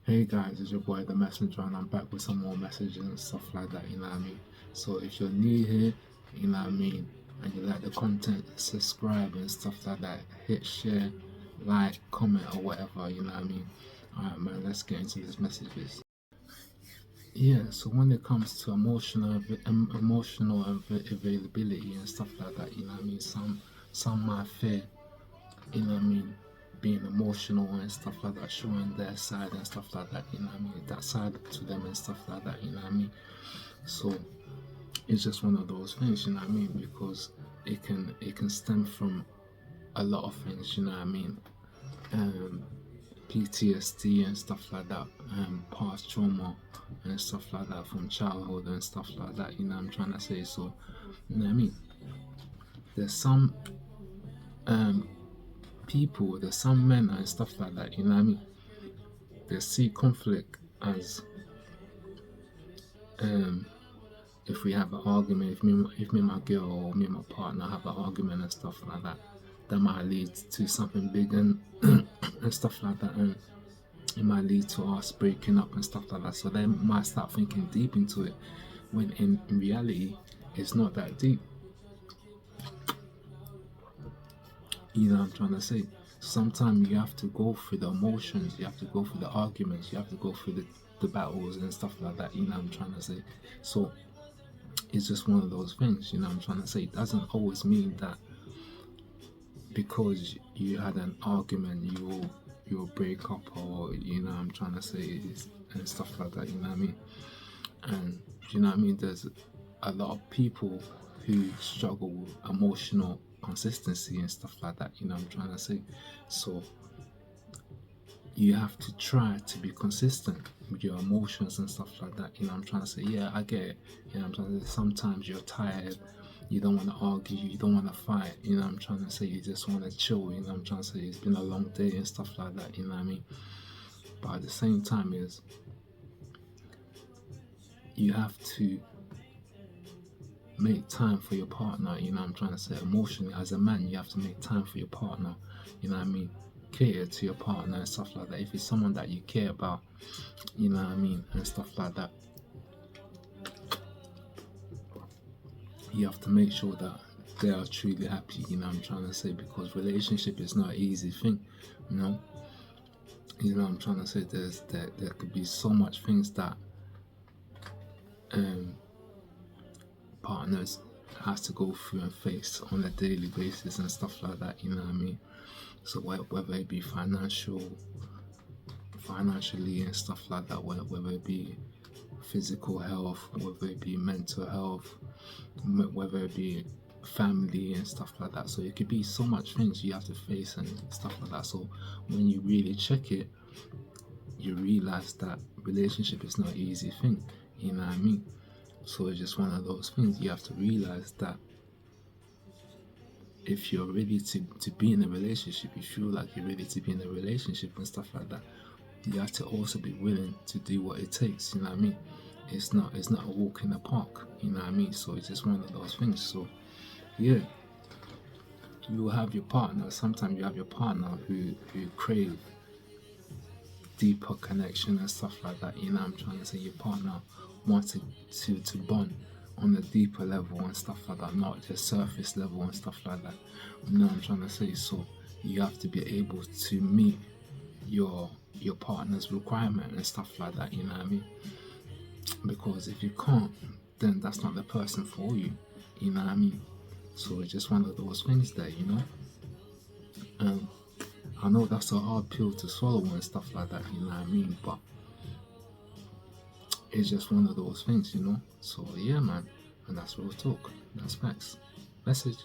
Hey guys, it's your boy the Messenger, and I'm back with some more messages and stuff like that, you know what I mean? So if you're new here, you know what I mean, and you like the content, subscribe and stuff like that, hit share, like, comment or whatever, you know what I mean? Alright man, let's get into these messages. Yeah, so when it comes to emotional availability and stuff like that, you know what I mean, some might fear, you know what I mean, being emotional and stuff like that, showing their side and stuff like that, you know what I mean, that side to them and stuff like that, you know what I mean. So it's just one of those things, you know what I mean, because it can stem from a lot of things, you know what I mean. Um, PTSD and stuff like that, past trauma and stuff like that from childhood and stuff like that, you know what I'm trying to say. So, you know what I mean. There's some um there's some men and stuff like that, you know what I mean. They see conflict as um if we have an argument, if me and my girl or me and my partner have an argument and stuff like that, that might lead to something big and and stuff like that, and it might lead to us breaking up and stuff like that. So they might start thinking deep into it, when in reality it's not that deep. You know what I'm trying to say? Sometimes you have to go through the emotions, you have to go through the arguments, you have to go through the battles and stuff like that, you know what I'm trying to say? So it's just one of those things, you know what I'm trying to say? It doesn't always mean that because you had an argument you'll break up, or you know what I'm trying to say, and stuff like that, you know what I mean? And you know what I mean, there's a lot of people who struggle with emotional consistency and stuff like that, you know what I'm trying to say. So you have to try to be consistent with your emotions and stuff like that, you know what I'm trying to say. Yeah, I get it, you know what I'm trying to say. Sometimes you're tired, you don't want to argue, you don't want to fight, you know what I'm trying to say. You just want to chill, you know what I'm trying to say. It's been a long day and stuff like that, you know what I mean. But at the same time is you have to make time for your partner, you know what I'm trying to say. Emotionally, as a man, you have to make time for your partner, you know what I mean. Cater to your partner and stuff like that. If it's someone that you care about, you know what I mean, and stuff like that, you have to make sure that they are truly happy, you know what I'm trying to say, because relationship is not an easy thing, you know. You know what I'm trying to say. There could be so much things that um partners has to go through and face on a daily basis and stuff like that, you know what I mean. So whether it be financially and stuff like that, whether it be physical health, whether it be mental health, whether it be family and stuff like that. So it could be so much things you have to face and stuff like that. So when you really check it, you realize that relationship is not an easy thing, you know what I mean. So it's just one of those things. You have to realize that if you're ready to be in a relationship, you feel like you're ready to be in a relationship and stuff like that, you have to also be willing to do what it takes, you know what I mean. It's not a walk in the park, you know what I mean. So it's just one of those things. So yeah, you have your partner. Sometimes you have your partner who crave deeper connection and stuff like that, you know what I'm trying to say. Your partner wants to bond on a deeper level and stuff like that, not just surface level and stuff like that, you know what I'm trying to say. So you have to be able to meet your partner's requirement and stuff like that, you know what I mean. Because if you can't, then that's not the person for you, you know what I mean. So it's just one of those things there, you know. um I know that's a hard pill to swallow and stuff like that, you know what I mean, but it's just one of those things, you know. So yeah man, and that's real talk, that's facts. Message.